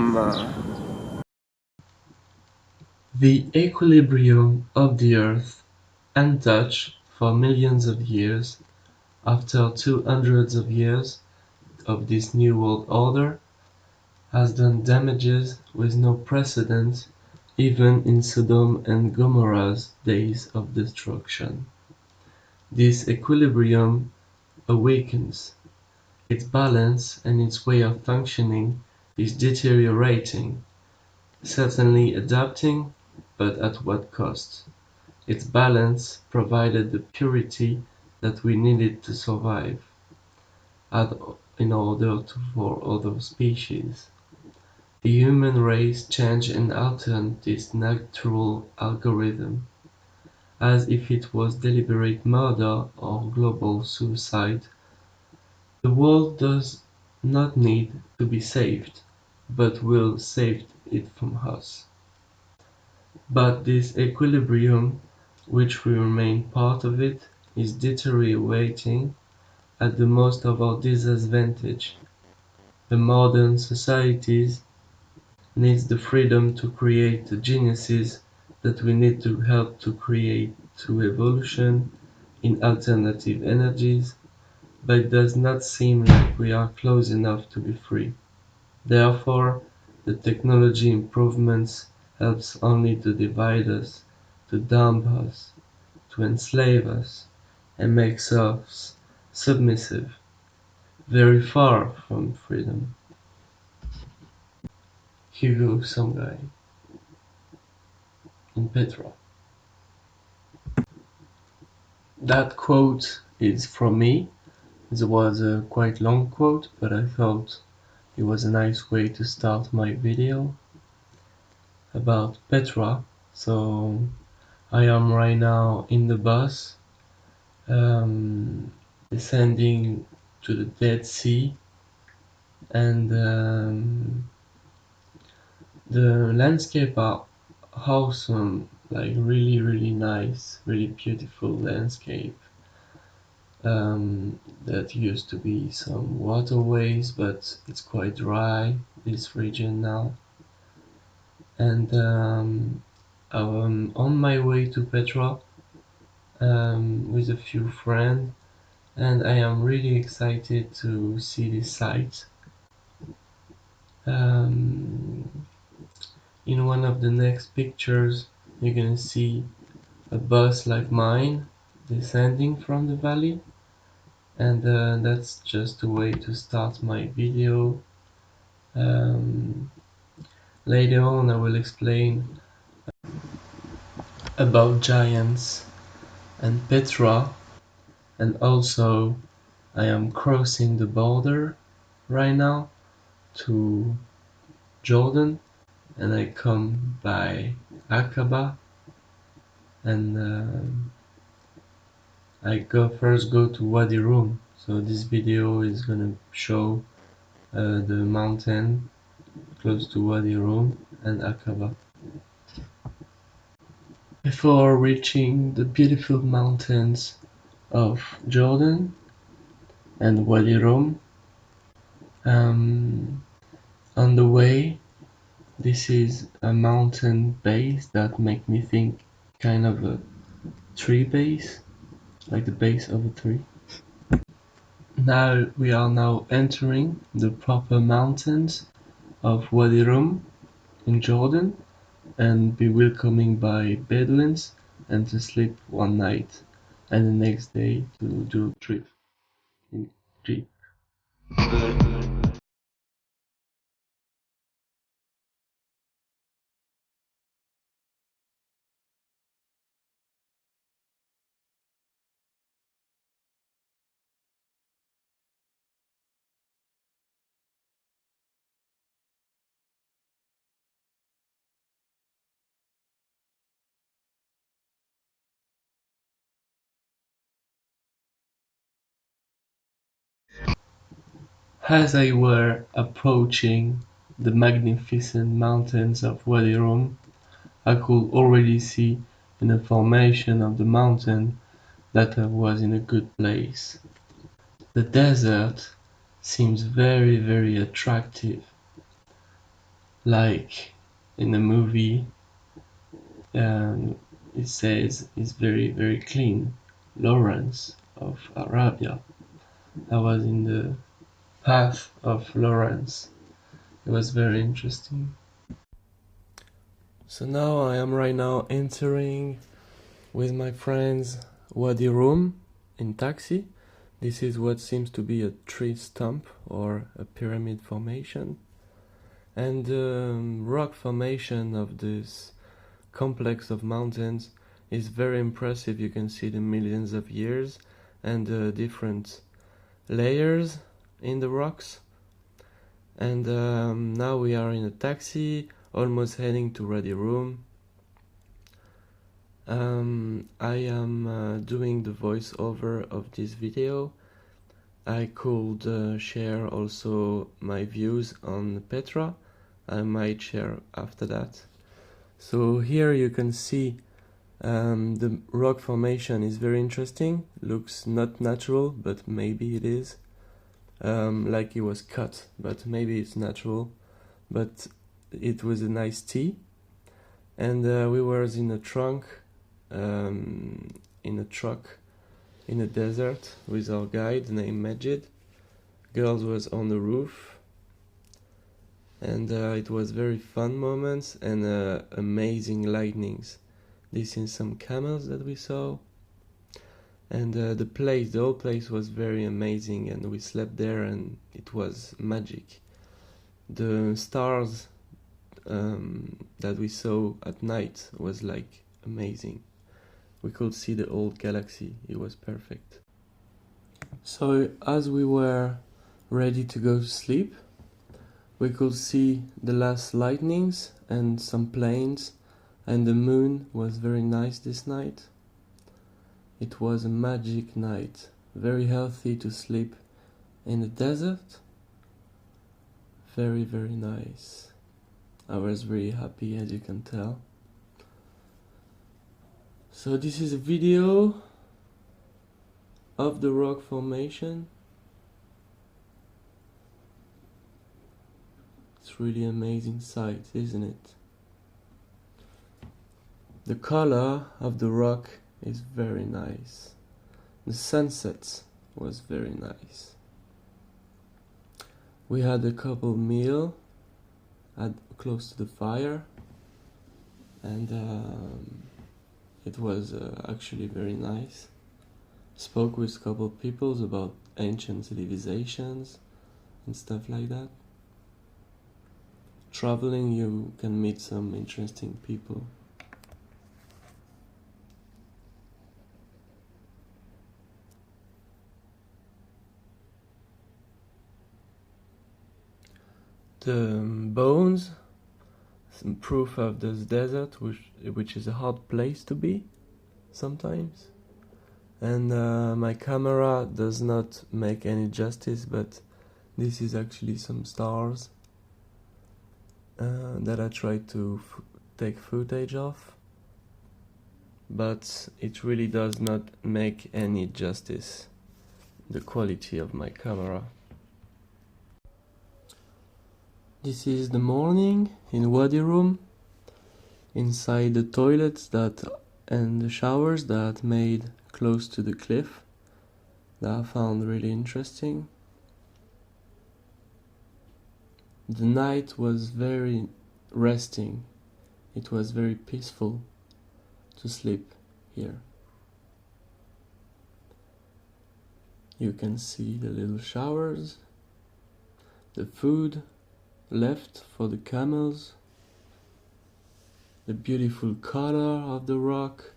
القمر. The equilibrium of the Earth, untouched for millions of years, after 200 of years of this new world order, has done damages with no precedent even in Sodom and Gomorrah's days of destruction. This equilibrium awakens. Its balance and its way of functioning is deteriorating, certainly adapting, but at what cost? Its balance provided the purity that we needed to survive, in order for other species. The human race changed and altered this natural algorithm, as if it was deliberate murder or global suicide. The world does not need to be saved, but will save it from us. But this equilibrium, which we remain part of it, is deteriorating at the most of our disadvantage. The modern societies needs the freedom to create the geniuses that we need to help to create to evolution in alternative energies, but it does not seem like we are close enough to be free. Therefore, the technology improvements helps only to divide us, to dump us, to enslave us, and makes us submissive, very far from freedom. Hugo Someguy in Petra. That quote is from me. It was a quite long quote, but I thought it was a nice way to start my video about Petra. So I am right now in the bus, descending to the Dead Sea, and the landscape are awesome, like really nice, really beautiful landscape. That used to be some waterways, but it's quite dry, this region now. And I'm on my way to Petra with a few friends, and I am really excited to see this site. In one of the next pictures, you're gonna see a bus like mine descending from the valley, and that's just a way to start my video. Later on I will explain about giants and Petra, and also I am crossing the border right now to Jordan, and I come by Aqaba, and I first go to Wadi Rum. So this video is gonna show the mountain close to Wadi Rum and Aqaba. Before reaching the beautiful mountains of Jordan and Wadi Rum, on the way, this is a mountain base that make me think kind of a tree base, like the base of a tree. Now we are now entering the proper mountains of Wadi Rum in Jordan, and be welcomed by Bedouins, and to sleep one night, and the next day to do a trip in jeep. As I were approaching the magnificent mountains of Wadi Rum, I could already see in the formation of the mountain that I was in a good place. The desert seems very attractive. like in the movie, it says it's very, very clean. Lawrence of Arabia. I was in the path of Lawrence. It was very interesting. So now I am right now entering with my friends Wadi Rum in taxi. This is what seems to be a tree stump or a pyramid formation. And the rock formation of this complex of mountains is very impressive. You can see the millions of years and the different layers in the rocks. And now we are in a taxi, almost heading to Wadi Rum. I am doing the voiceover of this video. I could share also my views on Petra. I might share after that. So here you can see the rock formation is very interesting. Looks not natural, but maybe it is. Like it was cut, but maybe it's natural. But it was a nice tea. And we were in a trunk, in a truck, in a desert with our guide named Majid. Girls was on the roof. And it was very fun moments and amazing lightnings. This is some camels that we saw. And the whole place was very amazing, and we slept there and it was magic. The stars that we saw at night was like amazing. We could see the old galaxy, it was perfect. So as we were ready to go to sleep, we could see the last lightnings and some planes, and the moon was very nice this night. It was a magic night, very healthy to sleep in the desert. Very, very nice. I was very happy, as you can tell. So this is a video of the rock formation. It's really amazing sight, isn't it? The color of the rock is very nice. The sunset was very nice. We had a couple meal close to the fire, and it was actually very nice. Spoke with a couple people about ancient civilizations and stuff like that. Traveling, you can meet some interesting people. The bones, some proof of this desert, which is a hard place to be sometimes. And my camera does not make any justice, but this is actually some stars that I tried to take footage of, but it really does not make any justice, the quality of my camera. This is the morning in Wadi Rum, inside the toilets and the showers that made close to the cliff, that I found really interesting. The night was very resting. It was very peaceful to sleep here. You can see the little showers, the food left for the camels, the beautiful color of the rock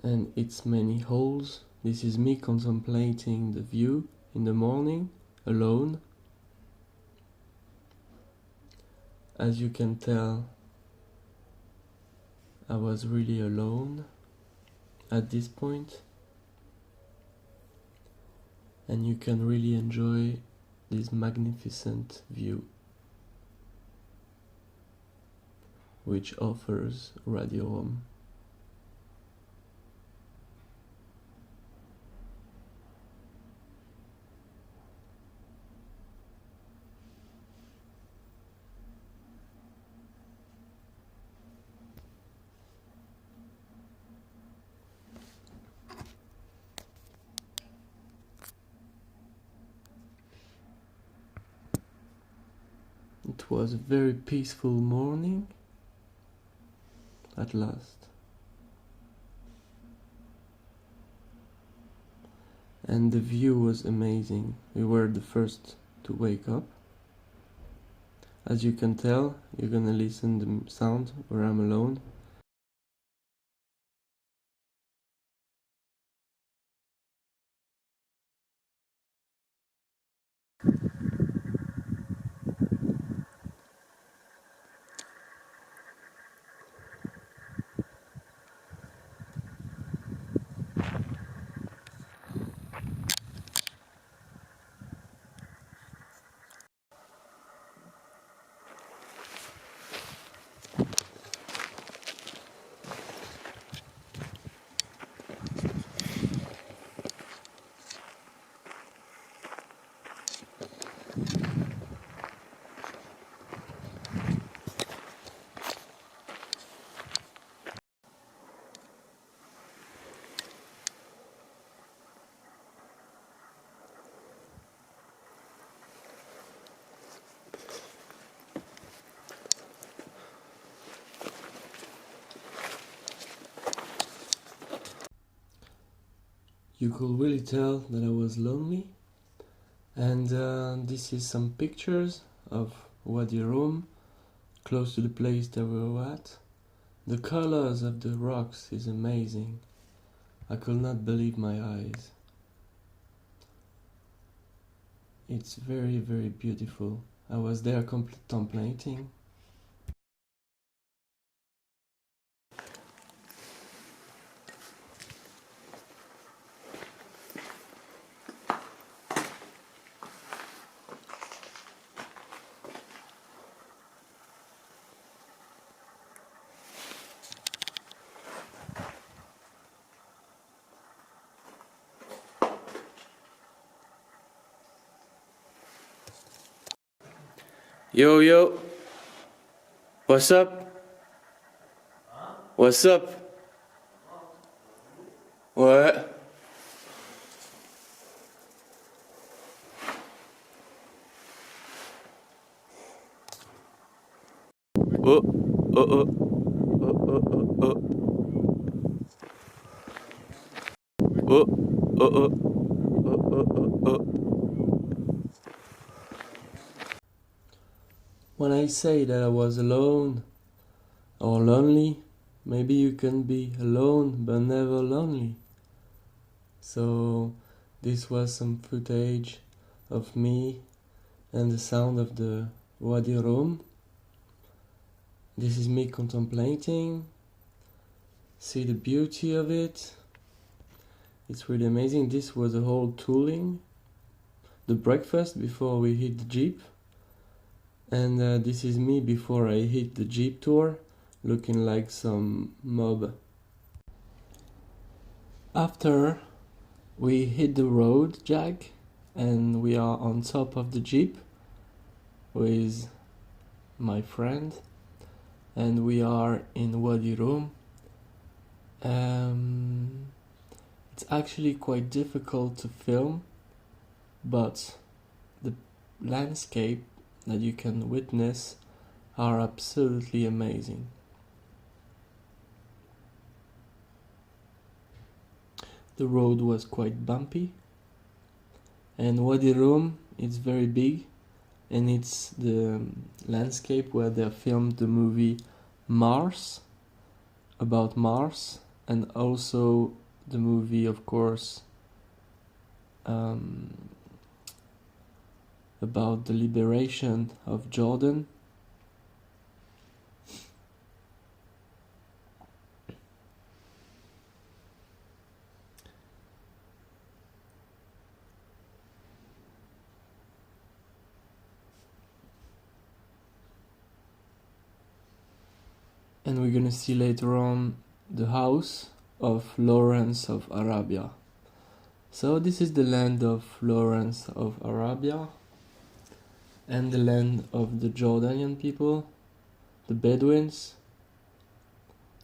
and its many holes. This is me contemplating the view in the morning, alone. As you can tell, I was really alone at this point, and you can really enjoy this magnificent view which offers Wadi Rum. It was a very peaceful morning at last. And the view was amazing. We were the first to wake up. As you can tell, you're gonna listen to the sound where I'm alone. You could really tell that I was lonely, and this is some pictures of Wadi Rum, close to the place that we were at. The colors of the rocks is amazing. I could not believe my eyes. It's very, very beautiful. I was there contemplating. Yo, yo. What's up? What's up? What? Oh, oh, oh. Oh, oh, oh, oh. Oh, oh, oh. Oh, oh, oh, oh. When I say that I was alone or lonely, maybe you can be alone but never lonely. So this was some footage of me and the sound of the Wadi Rum. This is me contemplating, see the beauty of it. It's really amazing. This was the whole tooling, the breakfast before we hit the jeep. And this is me before I hit the jeep tour, looking like some mob. After we hit the road jack and we are on top of the jeep with my friend, and we are in Wadi Rum. It's actually quite difficult to film, but the landscape that you can witness are absolutely amazing. The road was quite bumpy, and Wadi Rum is very big, and it's the landscape where they filmed the movie Mars, about Mars, and also the movie, of course, about the liberation of Jordan. And we're gonna see later on the house of Lawrence of Arabia. So this is the land of Lawrence of Arabia and the land of the Jordanian people, the Bedouins.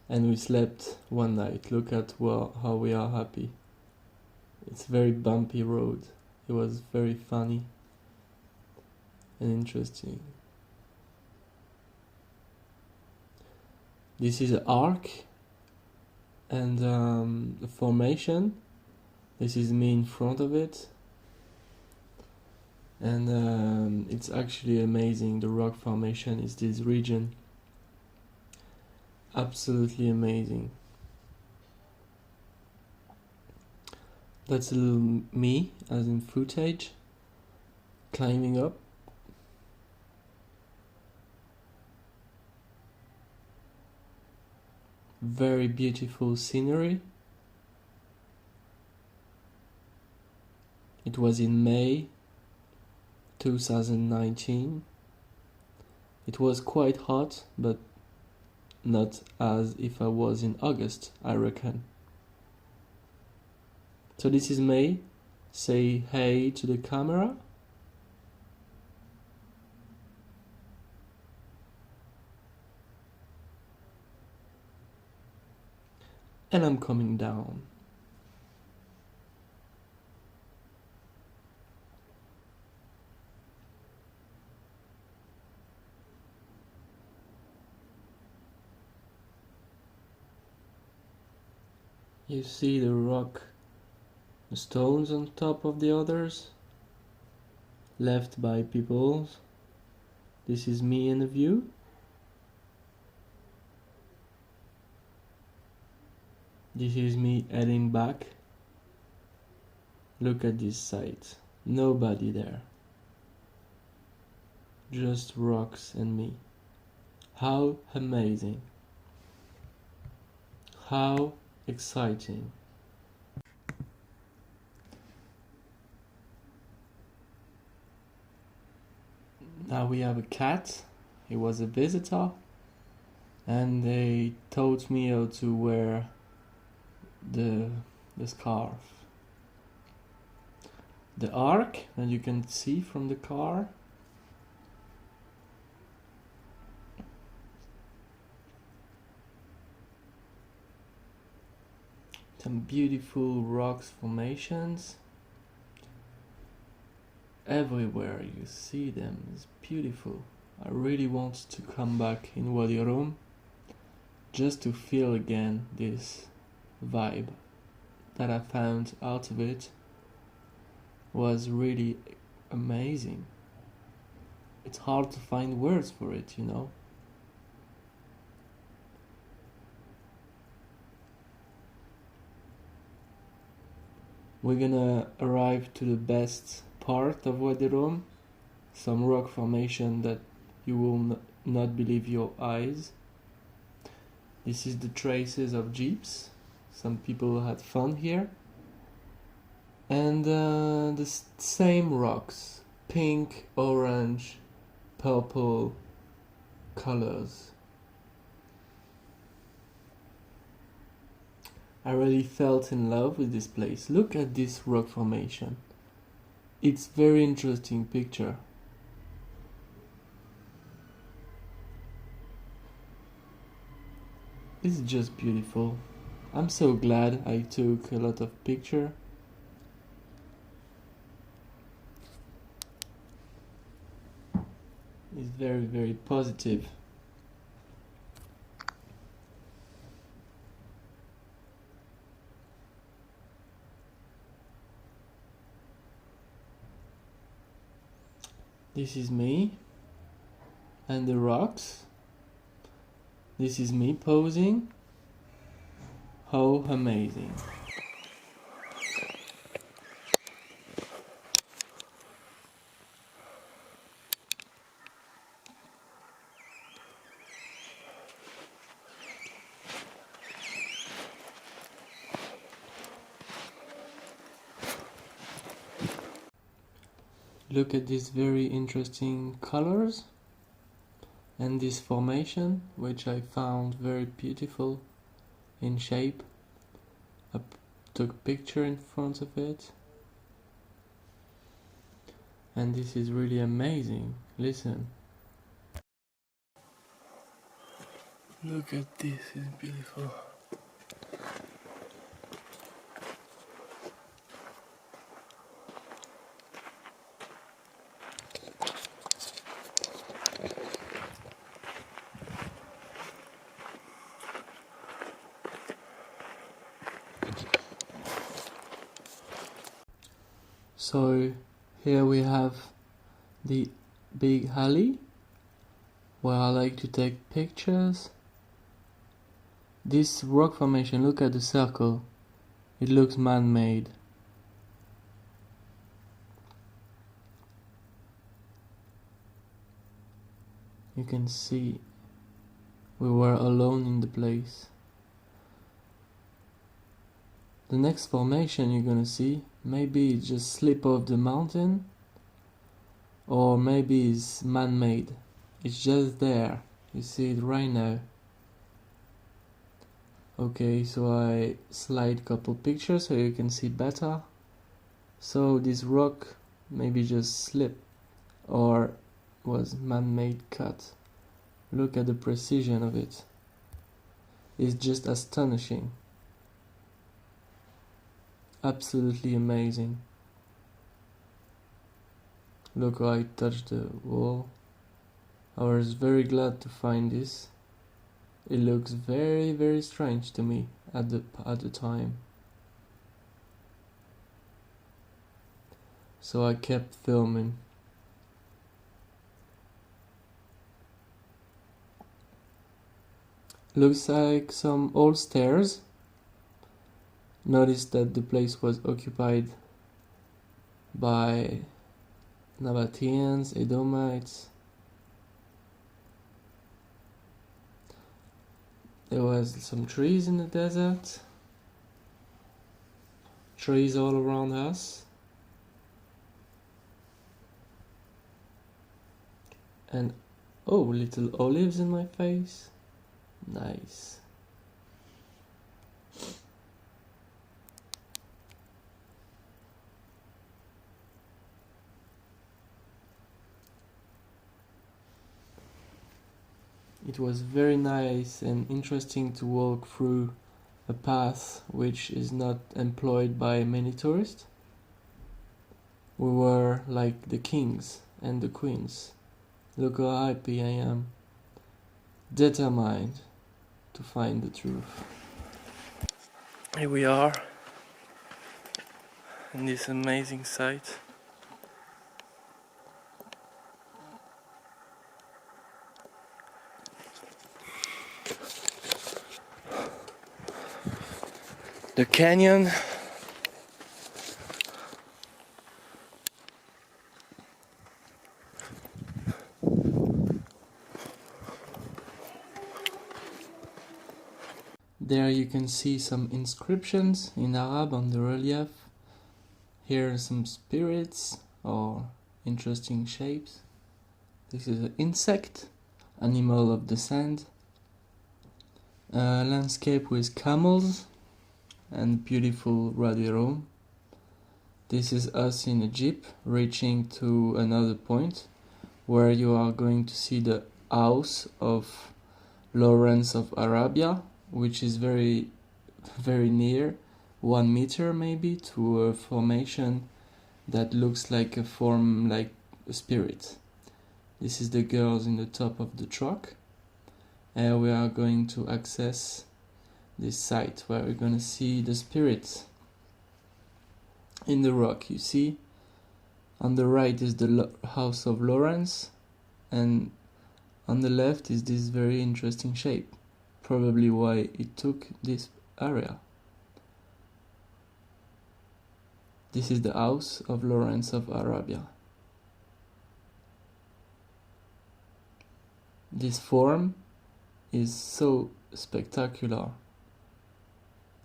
And we slept one night. Look at how we are happy. It's a very bumpy road. It was very funny and interesting. This is an arc and a formation. This is me in front of it. And it's actually amazing. The rock formation is this region. Absolutely amazing. That's a little me, as in footage, climbing up. Very beautiful scenery. It was in May 2019. It was quite hot, but not as if I was in August, I reckon. So this is May. Say hey to the camera. And I'm coming down. You see the rock, the stones on top of the others, left by people. This is me in the view. This is me heading back. Look at this site. Nobody there. Just rocks and me. How amazing. How exciting. Now we have a cat. He was a visitor. And they taught me how to wear the scarf. The arc that you can see from the car. Some beautiful rocks formations. Everywhere you see them is beautiful. I really want to come back in Wadi Rum just to feel again this vibe that I found out of it. Was really amazing. It's hard to find words for it, you know. We're gonna arrive to the best part of Wadi Rum, some rock formation that you will not believe your eyes. This is the traces of jeeps. Some people had fun here. And the same rocks, pink, orange, purple colors. I really felt in love with this place. Look at this rock formation. It's very interesting picture. It's just beautiful. I'm so glad I took a lot of picture. It's very, very positive. This is me and the rocks. This is me posing. How amazing. Look at these very interesting colors and this formation, which I found very beautiful in shape. I took a picture in front of it, and this is really amazing. Listen. Look at this, it's beautiful. So here we have the big alley where I like to take pictures. This rock formation, look at the circle, it looks man-made. You can see we were alone in the place. The next formation you're gonna see, maybe it just slip off the mountain, or maybe it's man-made. It's just there. You see it right now. Okay, so I slide couple pictures so you can see better. So this rock maybe just slipped or was man-made cut. Look at the precision of it. It's just astonishing. Absolutely amazing. Look how I touched the wall. I was very glad to find this. It looks very, very strange to me at the time. So I kept filming. Looks like some old stairs. Notice that the place was occupied by Nabataeans, Edomites. There was some trees in the desert. Trees all around us. And oh, little olives in my face. Nice. It was very nice and interesting to walk through a path which is not employed by many tourists. We were like the kings and the queens. Look how happy I am. Determined to find the truth. Here we are in this amazing site. The canyon. There you can see some inscriptions in Arab on the relief. Here are some spirits or interesting shapes. This is an insect, animal of the sand. A landscape with camels and beautiful Wadi Rum. This is us in a jeep reaching to another point where you are going to see the house of Lawrence of Arabia, which is very, very near, 1 meter maybe, to a formation that looks like a form like a spirit. This is the girls in the top of the truck, and we are going to access this site where we're gonna see the spirits in the rock. You see, on the right is the house of Lawrence, and on the left is this very interesting shape, probably why it took this area. This is the house of Lawrence of Arabia. This form is so spectacular,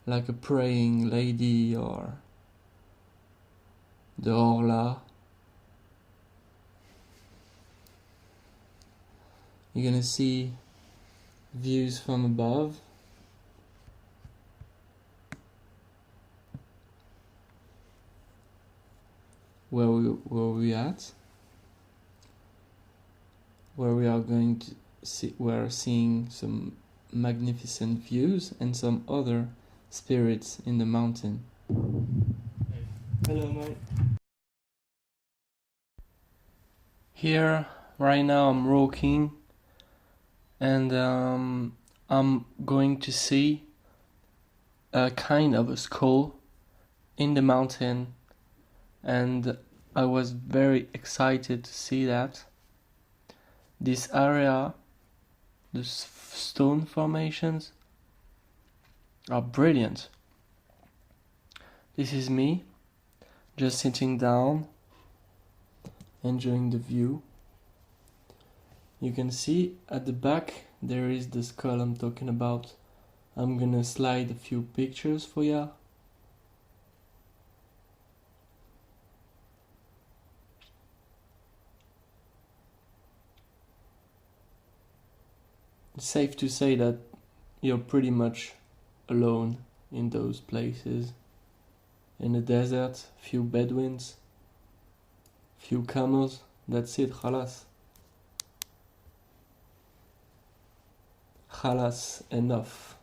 like a praying lady or the Orla. You're gonna see views from above. Where we at? Where we are going to see, we're seeing some magnificent views and some other spirits in the mountain. Hello, mate. Here, right now, I'm walking, and I'm going to see a kind of a skull in the mountain, and I was very excited to see that. This area, the stone formations, are brilliant. This is me, just sitting down, enjoying the view. You can see at the back there is the skull I'm talking about. I'm gonna slide a few pictures for ya. It's safe to say that you're pretty much alone in those places. In the desert, few Bedouins, few camels, that's it, khalas. Khalas, enough.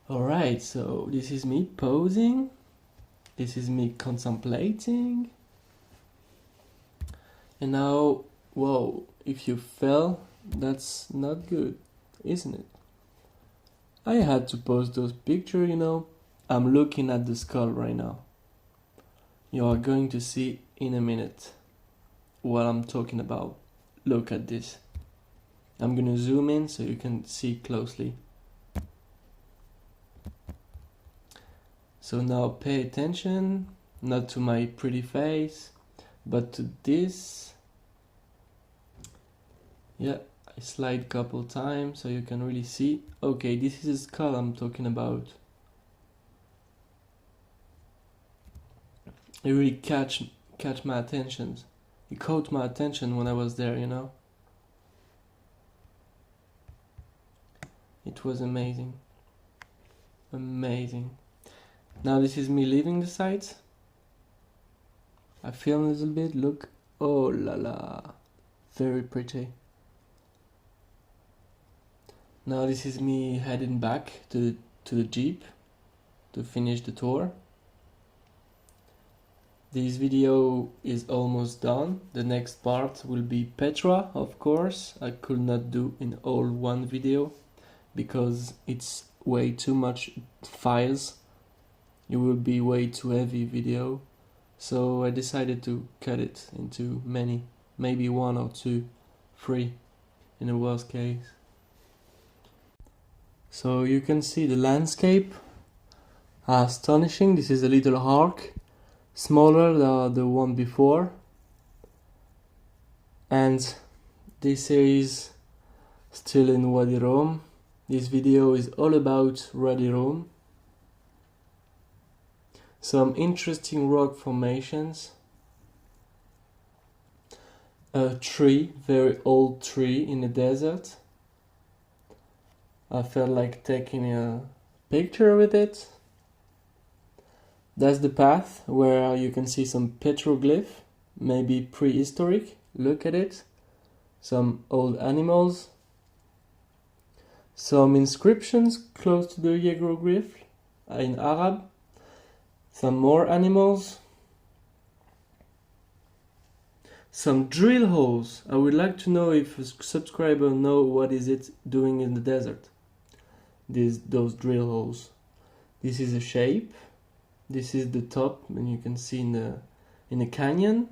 Alright, so this is me posing, this is me contemplating, and now, whoa, if you fell, that's not good, isn't it? I had to post those pictures, you know. I'm looking at the skull right now. You are going to see in a minute what I'm talking about. Look at this. I'm gonna zoom in so you can see closely. So now pay attention, not to my pretty face, but to this. Yeah, I slide a couple times so you can really see. Okay, this is a skull I'm talking about. It really catch my attention. It caught my attention when I was there, you know. It was amazing. Amazing. Now this is me leaving the site. I film a little bit, look. Oh la la. Very pretty. Now this is me heading back to the Jeep to finish the tour. This video is almost done. The next part will be Petra, of course. I could not do in all one video because it's way too much files. It will be way too heavy video. So I decided to cut it into many, maybe 1 or 2, 3 in the worst case. So you can see the landscape. Astonishing. This is a little arc, smaller than the one before. And this is still in Wadi Rum. This video is all about Wadi Rum. Some interesting rock formations. A tree, very old tree in the desert. I felt like taking a picture with it. That's the path where you can see some petroglyph, maybe prehistoric. Look at it. Some old animals. Some inscriptions close to the hieroglyph in Arab. Some more animals. Some drill holes. I would like to know if a subscriber know what is it doing in the desert. Those drill holes. This is a shape. This is the top, and you can see in the canyon.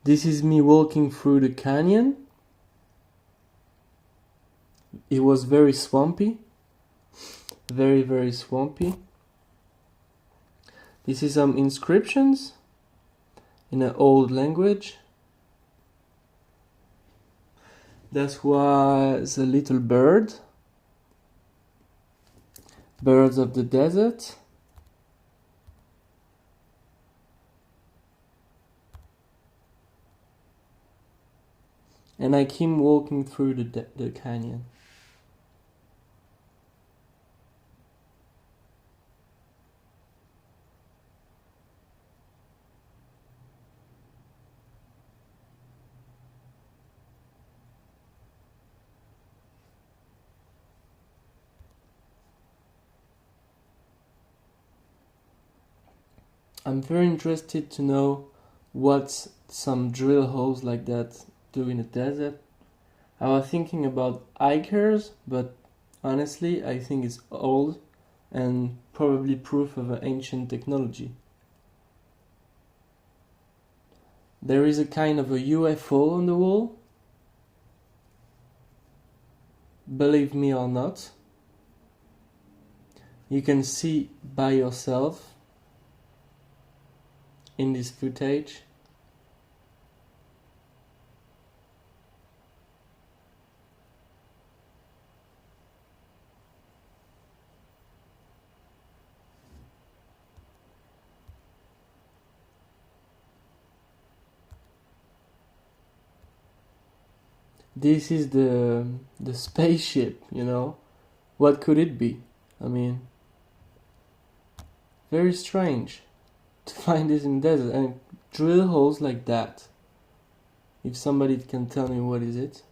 This is me walking through the canyon. It was very swampy. Very, very swampy. This is some inscriptions in an old language. That was a little bird. Birds of the desert. And I keep walking through the canyon. I'm very interested to know what some drill holes like that do in the desert. I was thinking about hikers, but honestly I think it's old and probably proof of an ancient technology. There is a kind of a UFO on the wall. Believe me or not. You can see by yourself in this footage. This is the spaceship, you know. What could it be? I mean, very strange to find this in the desert and drill holes like that. If somebody can tell me what is it.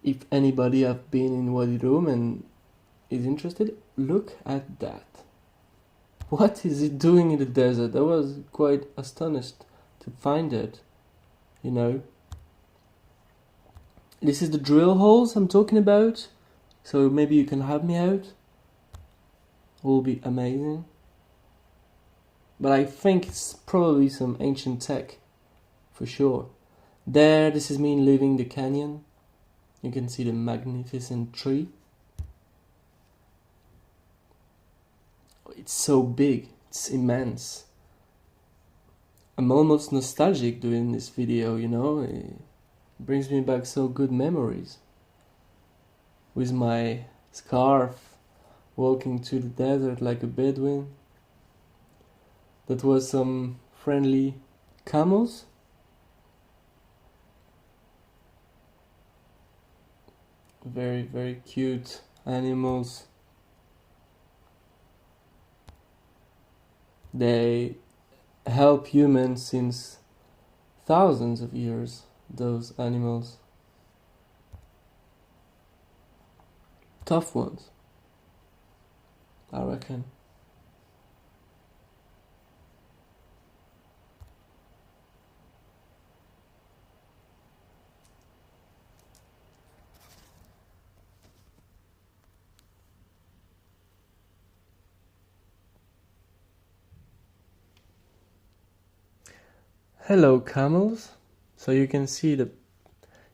If anybody have been in Wadi Rum and is interested, look at that. What is it doing in the desert? I was quite astonished to find it, you know. This is the drill holes I'm talking about, so maybe you can help me out. Will be amazing. But I think it's probably some ancient tech, for sure. There, this is me leaving the canyon. You can see the magnificent tree. It's so big, it's immense. I'm almost nostalgic doing this video, you know. It brings me back so good memories. With my scarf, walking through the desert like a Bedouin. That was some friendly camels. Very, very cute animals. They help humans since thousands of years, those animals. Tough ones, I reckon. Hello camels. So you can see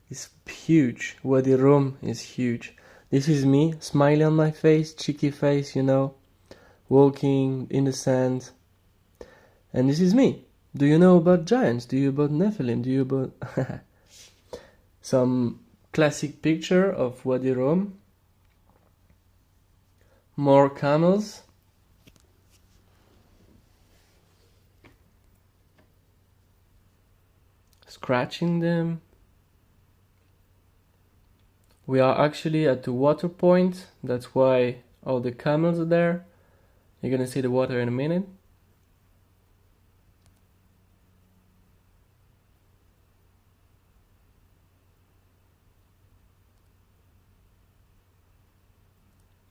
it's huge. Wadi Rum is huge. This is me, smiley on my face, cheeky face, you know, walking in the sand. And this is me. Do you know about giants? Do you about Nephilim? Do you about some classic picture of Wadi Rum? More camels. Scratching them. We are actually at the water point. That's why all the camels are there. You're gonna see the water in a minute.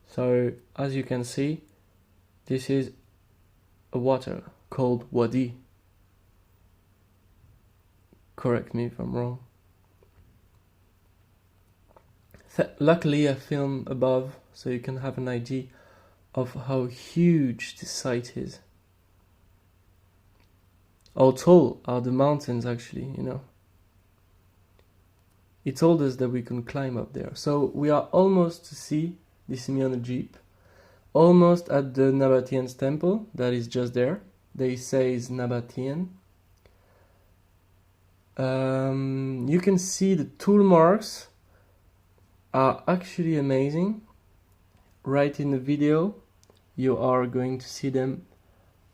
So as you can see, this is a water called Wadi. Correct me if I'm wrong. Luckily I filmed above so you can have an idea of how huge this site is. How tall are the mountains actually, you know. He told us that we can climb up there. So we are almost to see, this is me on a jeep, almost at the Nabataeans temple that is just there. They say it's Nabataean. You can see the tool marks are actually amazing. Right in the video you are going to see them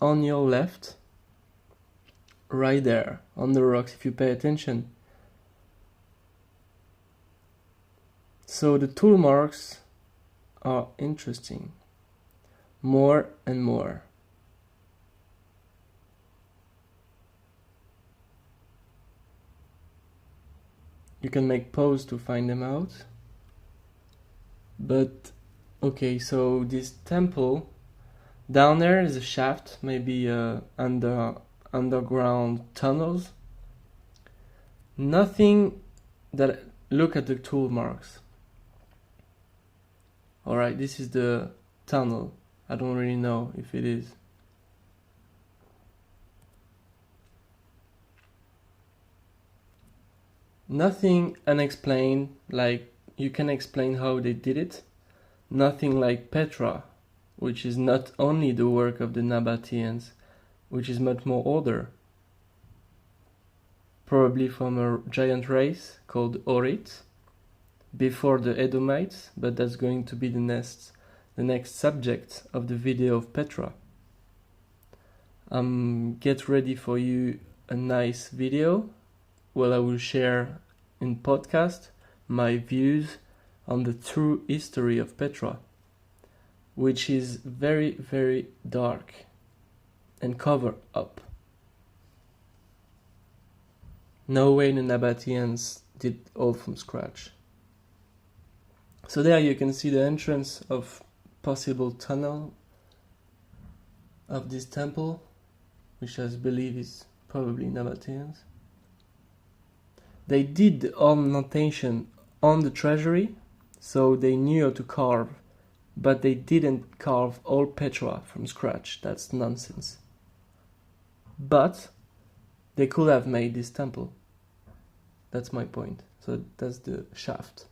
on your left, right there on the rocks if you pay attention. So the tool marks are interesting, more and more. You can make pose to find them out. But okay, so this temple, down there is a shaft, maybe underground tunnels. Nothing that, look at the tool marks. Alright, this is the tunnel. I don't really know if it is. Nothing unexplained, like you can explain how they did it. Nothing like Petra, which is not only the work of the Nabataeans, which is much more older. Probably from a giant race called Orit, before the Edomites, but that's going to be the next subject of the video of Petra. Get ready for you a nice video where I will share in podcast my views on the true history of Petra, which is very, very dark and covered up. No way the Nabataeans did all from scratch. So there you can see the entrance of possible tunnel of this temple, which I believe is probably Nabataeans. They did the ornamentation on the treasury, so they knew how to carve, but they didn't carve all Petra from scratch. That's nonsense. But they could have made this temple. That's my point. So that's the shaft.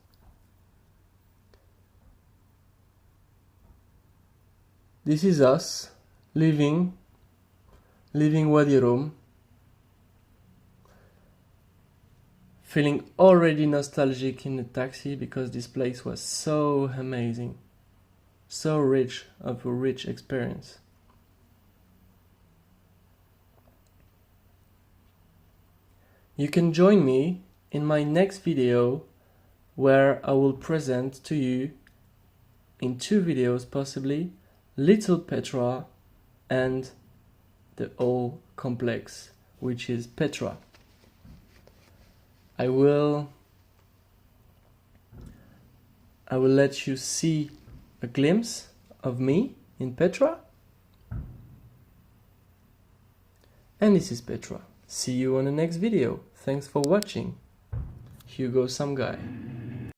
This is us leaving Wadi Rum, feeling already nostalgic in the taxi because this place was so amazing, so rich of a rich experience. You can join me in my next video where I will present to you in 2 videos possibly Little Petra and the whole complex, which is Petra. I will let you see a glimpse of me in Petra. And this is Petra. See you on the next video. Thanks for watching. Hugo Someguy.